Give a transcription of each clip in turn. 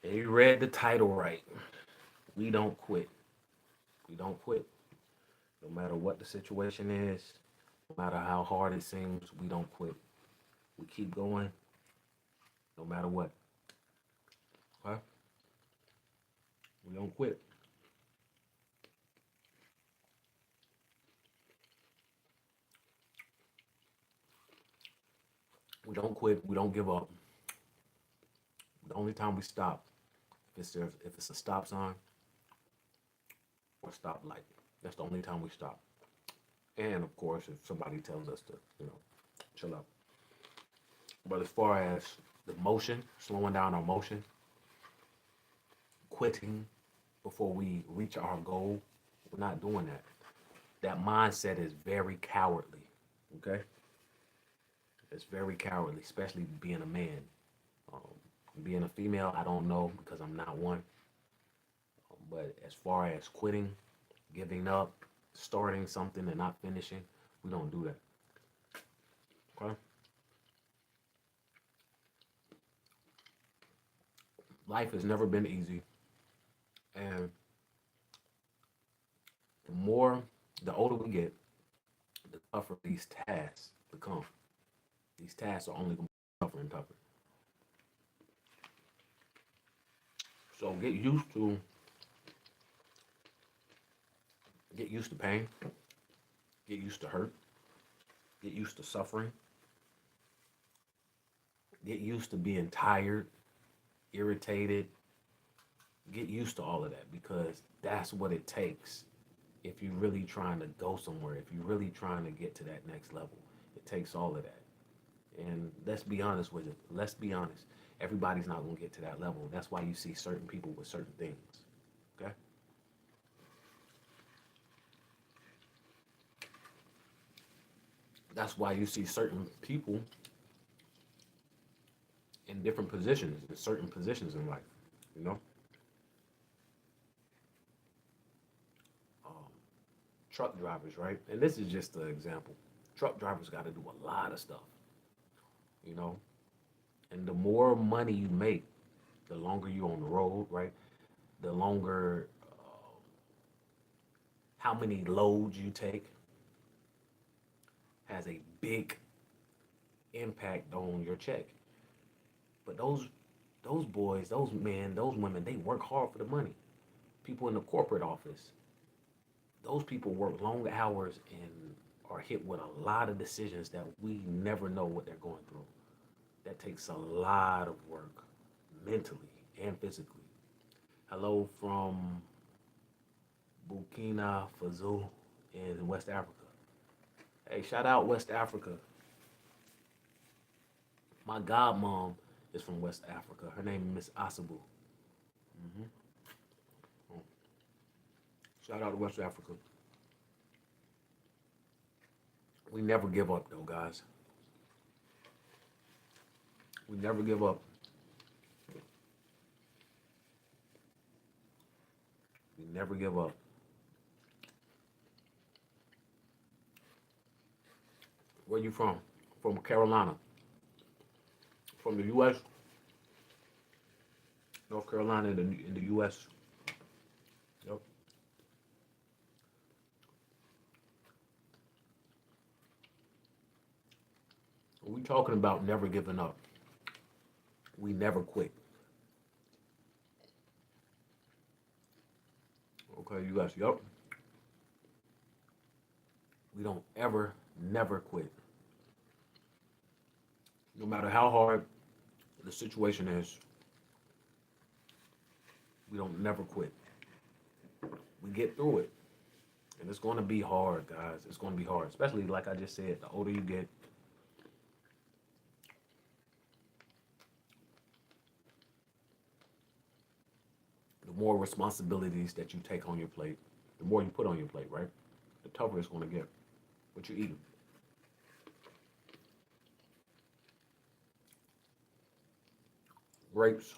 And you read the title right. We don't quit. We don't quit. No matter what the situation is, no matter how hard it seems, we don't quit. We keep going no matter what. Okay? We don't quit. We don't quit. We don't give up. The only time we stop if it's a stop sign or stop light. That's the only time we stop. And of course, if somebody tells us to, you know, chill out. But as far as the motion, slowing down our motion, quitting before we reach our goal, we're not doing that. That mindset is very cowardly. Okay, it's very cowardly, especially being a man. Um, Being a female, I don't know because I'm not one. But as far as quitting, giving up, starting something and not finishing, we don't do that. Okay. Life has never been easy, and the more, the older we get, the tougher these tasks become. These tasks are only going to be tougher and tougher. So get used to pain, get used to hurt, get used to suffering, get used to being tired, irritated. Get used to all of that because that's what it takes if you're really trying to go somewhere, if you're really trying to get to that next level. It takes all of that. And let's be honest with it. Let's be honest. Everybody's not going to get to that level. That's why you see certain people with certain things. Okay? That's why you see certain people in certain positions in life. You know? Um, Truck drivers, right? And this is just an example. Truck drivers got to do a lot of stuff, you know? And the more money you make, the longer you're on the road, right? The longer, how many loads you take has a big impact on your check. But those boys, those men, those women, they work hard for the money. People in the corporate office, those people work long hours and are hit with a lot of decisions that we never know what they're going through. That takes a lot of work, mentally and physically. Hello from Burkina Faso in West Africa. Hey, shout out West Africa. My godmom is from West Africa. Her name is Miss Asabu. Hmm. Shout out to West Africa. We never give up, though, guys. We never give up. We never give up. Where you from? From Carolina. From the U.S. North Carolina in the U.S. Yep. We talking about never giving up. We never quit. Okay, you guys. Yep. We don't ever, never quit. No matter how hard the situation is, we don't never quit. We get through it. And it's going to be hard, guys. It's going to be hard. Especially, like I just said, the older you get, the more responsibilities that you take on your plate, the more you put on your plate, right? The tougher it's going to get. What you eating? Grapes.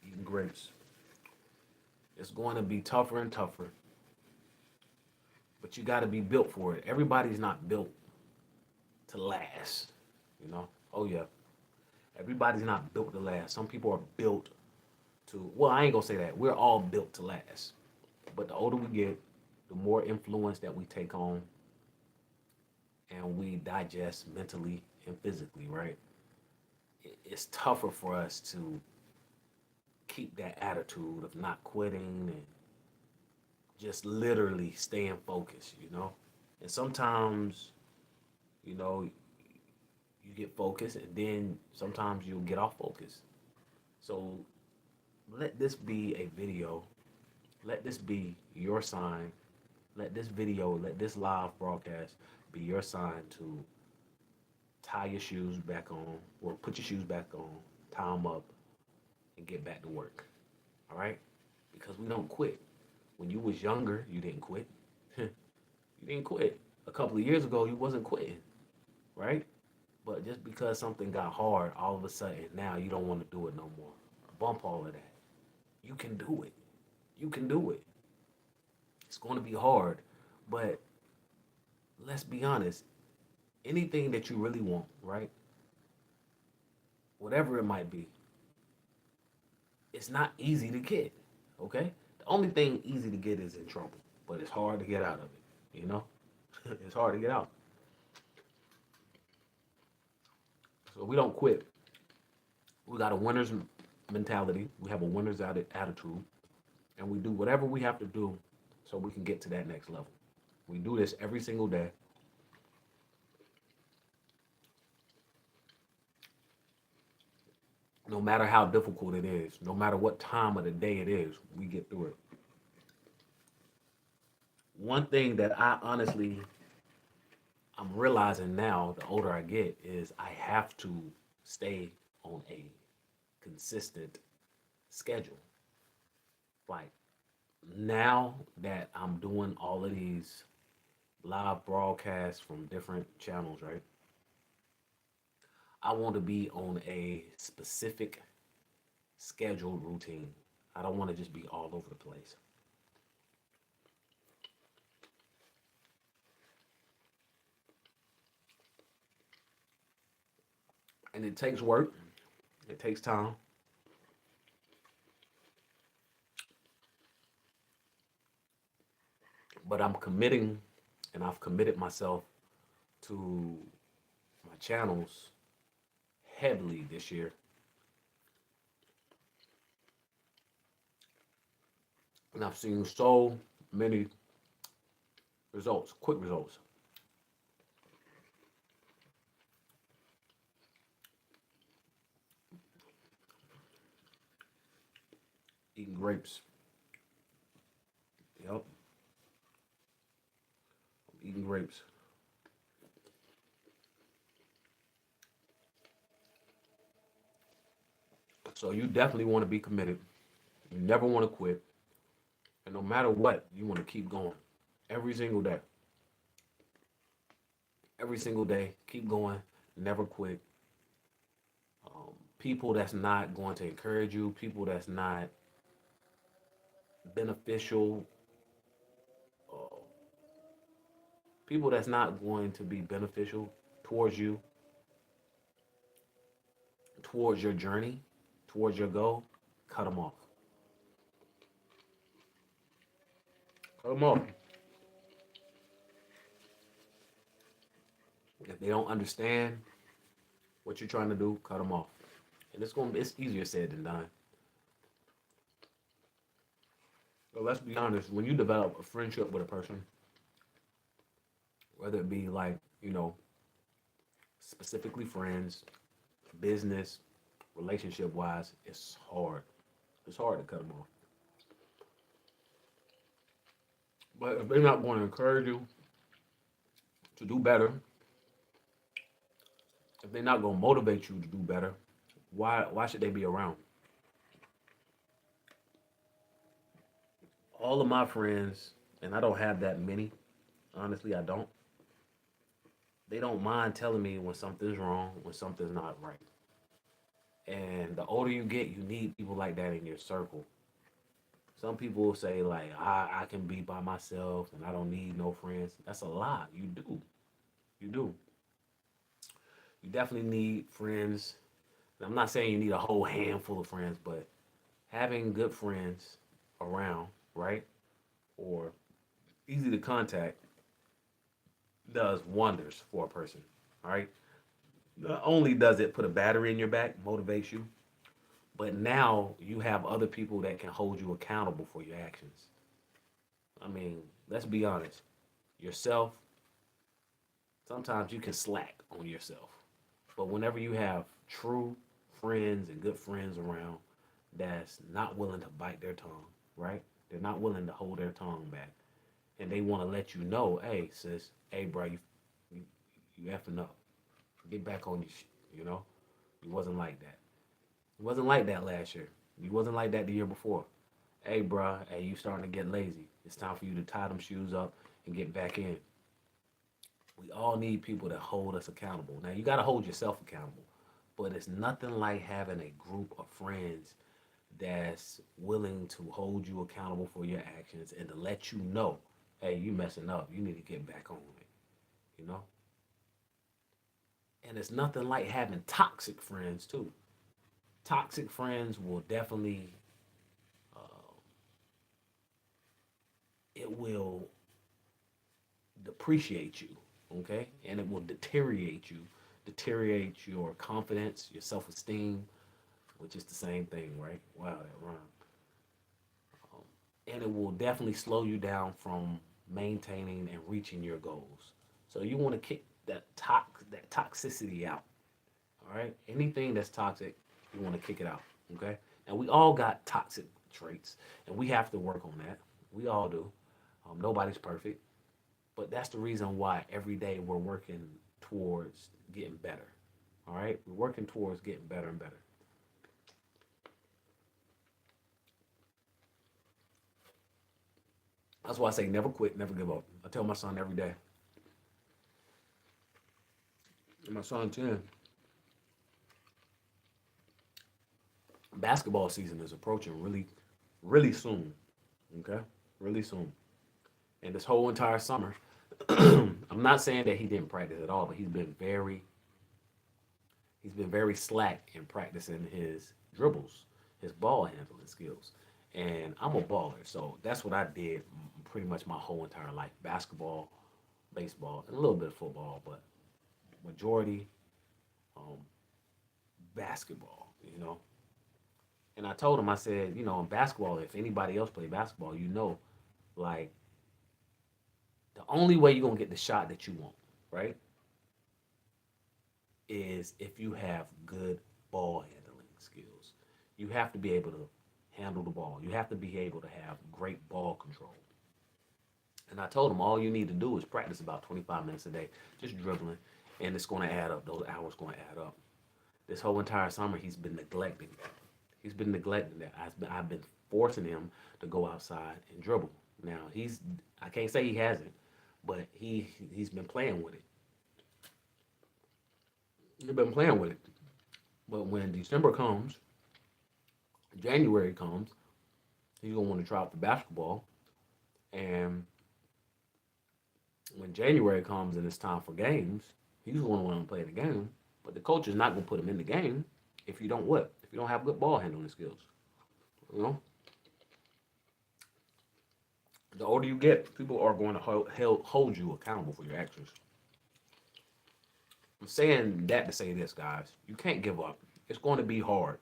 Eating grapes. It's going to be tougher and tougher, but you got to be built for it. Everybody's not built to last. You know? Oh yeah. Everybody's not built to last. Some people are built to, well, I ain't gonna say that. We're all built to last. But the older we get, the more influence that we take on and we digest mentally and physically, right? It's tougher for us to keep that attitude of not quitting and just literally staying focused, you know? And sometimes, you know, you get focused and then sometimes you'll get off focus. So let this be a video. Let this be your sign. Let this video, let this live broadcast be your sign to tie your shoes back on or put your shoes back on, tie them up, and get back to work. All right? Because we don't quit. When you was younger, you didn't quit. You didn't quit. A couple of years ago, you wasn't quitting, right? But just because something got hard, all of a sudden now you don't want to do it no more. Bump all of that. You can do it. You can do it. It's going to be hard, but let's be honest. Anything that you really want, right? Whatever it might be, it's not easy to get. Okay? The only thing easy to get is in trouble, but it's hard to get out of it. You know? It's hard to get out. So we don't quit. We got a winner's mentality. We have a winner's attitude, and we do whatever we have to do so we can get to that next level. We do this every single day. No matter how difficult it is, no matter what time of the day it is, we get through it. One thing that I'm realizing now, the older I get, is I have to stay on a consistent schedule. Like now that I'm doing all of these live broadcasts from different channels, right? I want to be on a specific scheduled routine. I don't want to just be all over the place. And it takes work, it takes time, but I'm committing and I've committed myself to my channels heavily this year. And I've seen so many results, quick results. Eating grapes. Yep, eating grapes. So you definitely want to be committed. You never want to quit. And no matter what, you want to keep going. Every single day. Every single day. Keep going. Never quit. People that's not going to encourage you, people that's not beneficial, uh, people that's not going to be beneficial towards you, towards your journey, towards your goal, cut them off. Cut them off. If they don't understand what you're trying to do, cut them off. And it's easier said than done. So let's be honest. When you develop a friendship with a person, whether it be like specifically friends, business, relationship wise, it's hard. It's hard to cut them off. But if they're not going to encourage you to do better, if they're not going to motivate you to do better, why should they be around? All of my friends, and I don't have that many. Honestly, I don't. They don't mind telling me when something's wrong, when something's not right. And the older you get, you need people like that in your circle. Some people will say like I can be by myself and I don't need no friends. That's a lie. You do. You do. You definitely need friends. I'm not saying you need a whole handful of friends, but having good friends around, right? Or easy to contact does wonders for a person, all right? Not only does it put a battery in your back, motivates you, but now you have other people that can hold you accountable for your actions. I mean, let's be honest. Yourself, sometimes you can slack on yourself. But whenever you have true friends and good friends around that's not willing to bite their tongue, right? They're not willing to hold their tongue back. And they want to let you know, hey, sis, hey, bro, you, you effing up. Get back on your shit, you know? You wasn't like that. You wasn't like that last year. You wasn't like that the year before. Hey, bro, hey, you starting to get lazy. It's time for you to tie them shoes up and get back in. We all need people that hold us accountable. Now, you got to hold yourself accountable, but it's nothing like having a group of friends that's willing to hold you accountable for your actions and to let you know, hey, you messing up. You need to get back on it, you know? And it's nothing like having toxic friends, too. Toxic friends will definitely, uh, it will depreciate you, okay? And it will deteriorate your confidence, your self esteem, which is the same thing, right? Wow, that rhyme. Um, and it will definitely slow you down from maintaining and reaching your goals. So you want to kick that toxicity out. All right, anything that's toxic, you want to kick it out. Okay, and we all got toxic traits, and we have to work on that. We all do. Nobody's perfect, but that's the reason why every day we're working towards getting better. All right, we're working towards getting better and better. That's why I say never quit, never give up. I tell my son every day. And my son 10. Basketball season is approaching really, really soon. Okay, really soon. And this whole entire summer, I'm not saying that he didn't practice at all, but he's been very slack in practicing his dribbles, his ball handling skills. And I'm a baller, so that's what I did pretty much my whole entire life: basketball, baseball, and a little bit of football, but majority um, basketball. And I told him, I said, in basketball, if anybody else play basketball, like the only way you're gonna get the shot that you want, right, is if you have good ball handling skills. You have to be able to handle the ball. You have to be able to have great ball control. And I told him all you need to do is practice about 25 minutes a day, just dribbling, and it's going to add up. Those hours going to add up. This whole entire summer, he's been neglecting that. He's been neglecting that. I've been forcing him to go outside and dribble. Now I can't say he hasn't, but he's been playing with it. He's been playing with it. But when December comes, January comes, he's gonna want to try out the basketball. And when January comes and it's time for games, he's gonna want to play the game. But the coach is not gonna put him in the game if you don't what? If you don't have good ball handling skills. You know, the older you get, people are going to hold you accountable for your actions. I'm saying that to say this, guys. You can't give up. It's going to be hard.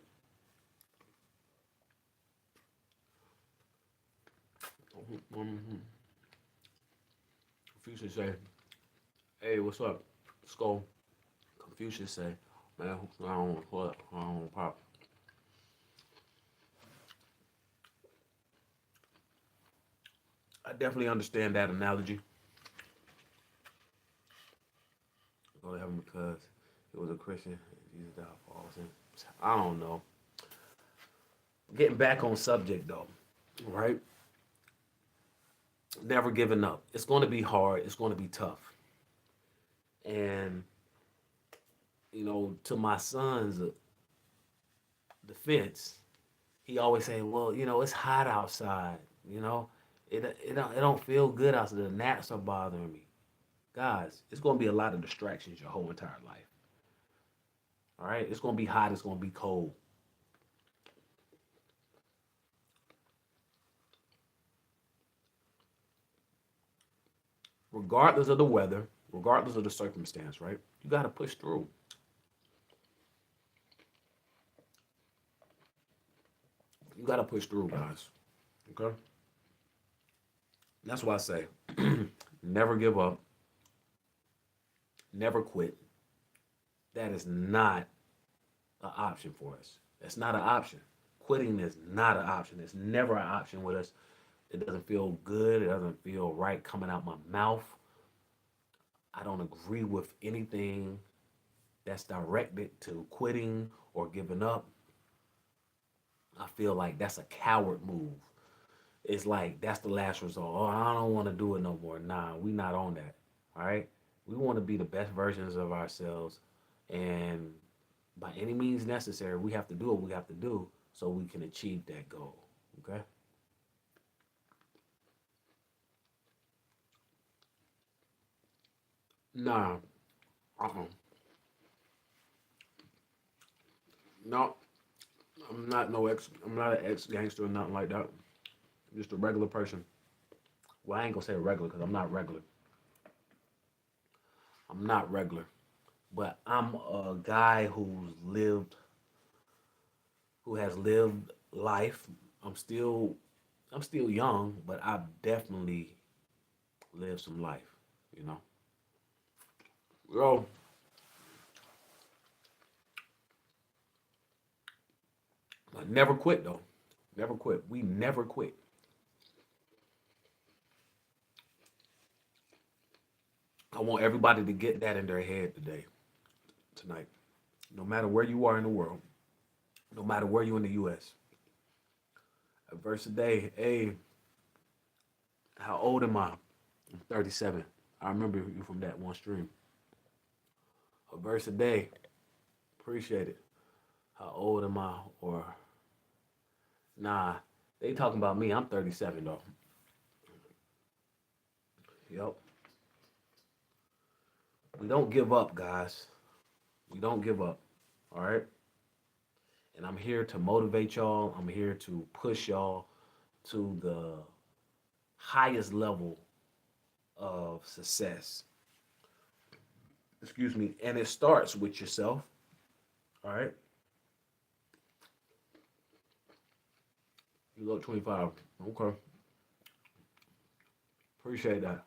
Mhm. Confucius say, "Hey, what's up, Skull?" Confucius say, "Man, I don't what? I don't pop." I definitely understand that analogy. Go to heaven because it was a Christian. Jesus died for all sin. I don't know. Getting back on subject though, right? Never giving up. It's going to be hard. It's going to be tough. And to my son's defense, he always say, "Well, it's hot outside. You know, it don't feel good outside. The gnats are bothering me." Guys, it's going to be a lot of distractions your whole entire life. All right, it's gonna be hot. It's gonna be cold. Regardless of the weather, regardless of the circumstance, right? You gotta push through. You gotta push through, guys. Okay. That's why I say, never give up, never quit. That is not an option for us. That's not an option. Quitting is not an option. It's never an option with us. It doesn't feel good. It doesn't feel right coming out my mouth. I don't agree with anything that's directed to quitting or giving up. I feel like that's a coward move. It's like that's the last resort. Oh, I don't want to do it no more. Nah, we not on that. All right. We want to be the best versions of ourselves, and by any means necessary, we have to do what we have to do so we can achieve that goal. Okay. Nah. Uh-uh. No. I'm not no ex. I'm not an ex gangster or nothing like that. I'm just a regular person. Well, I ain't gonna say regular because I'm not regular. I'm not regular, but I'm a guy who has lived life. I'm still, I'm still young, but I've definitely lived some life. You know. Yo, but never quit though. Never quit. We never quit. I want everybody to get that in their head today, tonight. No matter where you are in the world, no matter where you in the U.S. A verse a day. Hey, how old am I? I'm 37. I remember you from that one stream. A verse a day. Appreciate it. How old am I? Or nah, they talking about me. I'm 37 though. Yep. We don't give up, guys. We don't give up. All right. And I'm here to motivate y'all. I'm here to push y'all to the highest level of success. Excuse me. And it starts with yourself. All right. You look 25. Okay. Appreciate that.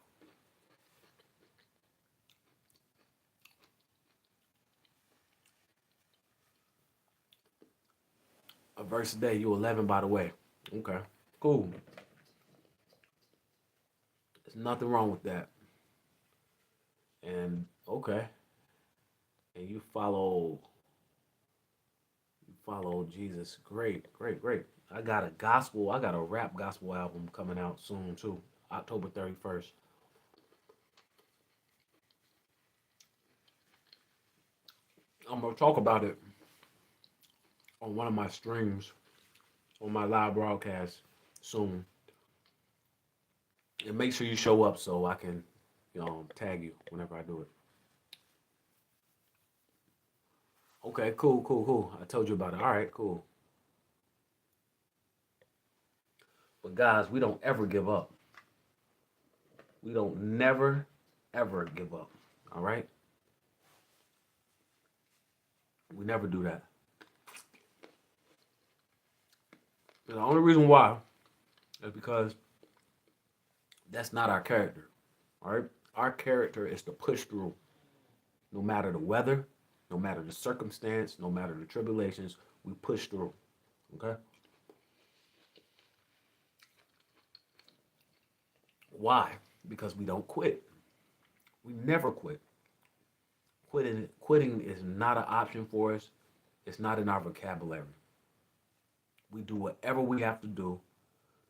A verse a day. You 11, by the way. Okay. Cool. There's nothing wrong with that. And okay. And you follow Jesus. Great, great, great. I got a rap gospel album coming out soon too. October 31st. I'm gonna talk about it on one of my streams, on my live broadcast soon. And make sure you show up so I can, tag you whenever I do it. Okay, cool, cool, cool. I told you about it. All right, cool. But guys, we don't ever give up. We don't never ever give up. All right? We never do that. And the only reason why is because that's not our character. All right? Our character is to push through no matter the weather, no matter the circumstance, no matter the tribulations, we push through. Okay? Why? Because we don't quit. We never quit. Quitting is not an option for us. It's not in our vocabulary. We do whatever we have to do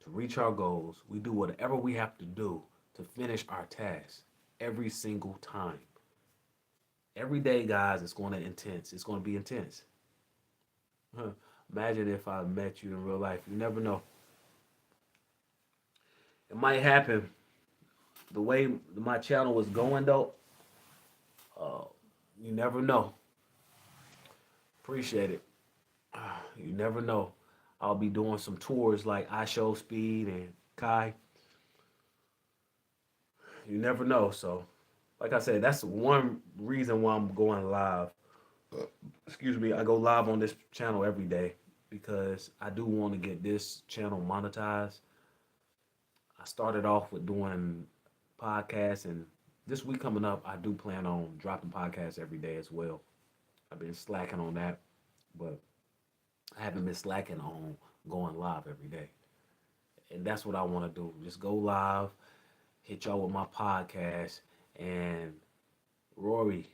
to reach our goals. We do whatever we have to do to finish our tasks every single time. Every day, guys, it's going to be intense. Huh. Imagine if I met you in real life. You never know. It might happen. The way my channel was going, though, uh, you never know. Appreciate it. You never know. I'll be doing some tours like I Show Speed and Kai. You never know. So, like I said, that's one reason why I'm going live. Excuse me. I go live on this channel every day because I do want to get this channel monetized. I started off with doing podcasts, and this week coming up, I do plan on dropping podcasts every day as well. I've been slacking on that, but I haven't been slacking on going live every day. And that's what I want to do. Just go live, hit y'all with my podcast. And Rory,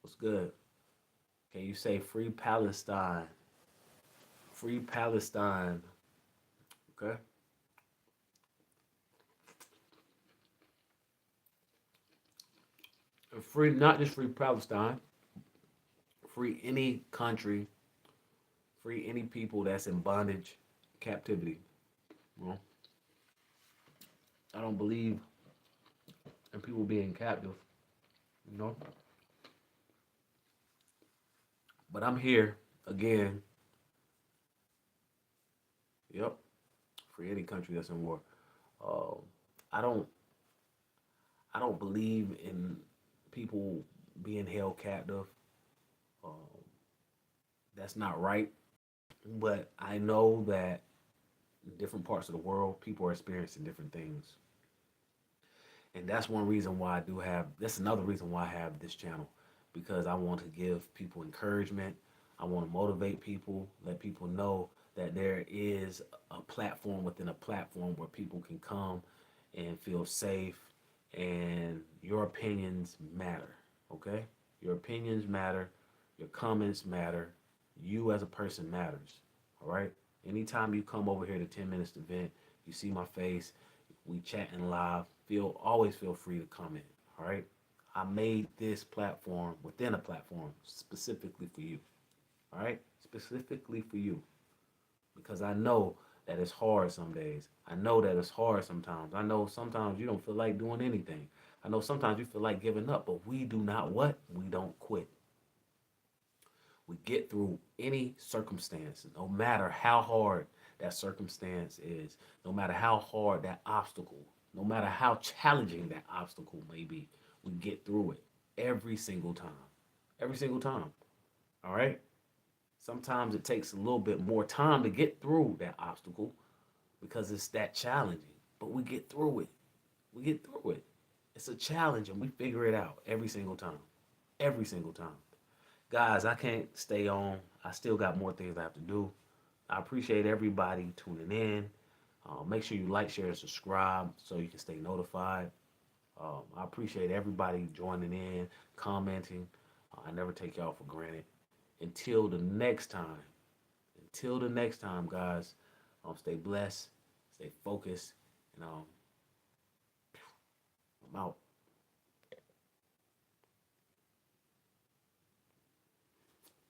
what's good? Can you say free Palestine? Free Palestine. Okay? And free, not just free Palestine, free any country, free any people that's in bondage, captivity. You know? I don't believe in people being captive, you know? But I'm here again. Yep, free any country that's in war. Um, I don't I don't believe in people being held captive. Um, that's not right. But I know that in different parts of the world, people are experiencing different things. And that's one reason why I do have, that's another reason why I have this channel, because I want to give people encouragement. I want to motivate people, let people know that there is a platform within a platform where people can come and feel safe, and your opinions matter, okay? Your opinions matter, your comments matter, you as a person matters, all right? Anytime you come over here to 10 Minutes to Vent, you see my face, we chatting live, always feel free to comment, all right? I made this platform within a platform specifically for you, all right? Specifically for you, because I know that it's hard some days. I know that it's hard sometimes. I know sometimes you don't feel like doing anything. I know sometimes you feel like giving up, but we do not what? We don't quit. We get through any circumstance, no matter how hard that circumstance is, no matter how hard that obstacle, no matter how challenging that obstacle may be, we get through it every single time. Every single time. All right? Sometimes it takes a little bit more time to get through that obstacle because it's that challenging, but we get through it. We get through it. It's a challenge and we figure it out every single time. Every single time. Guys, I can't stay on. I still got more things I have to do. I appreciate everybody tuning in. Make sure you like, share, and subscribe so you can stay notified. I appreciate everybody joining in, commenting. I never take y'all for granted. Until the next time, guys, stay blessed, stay focused, and I'm out.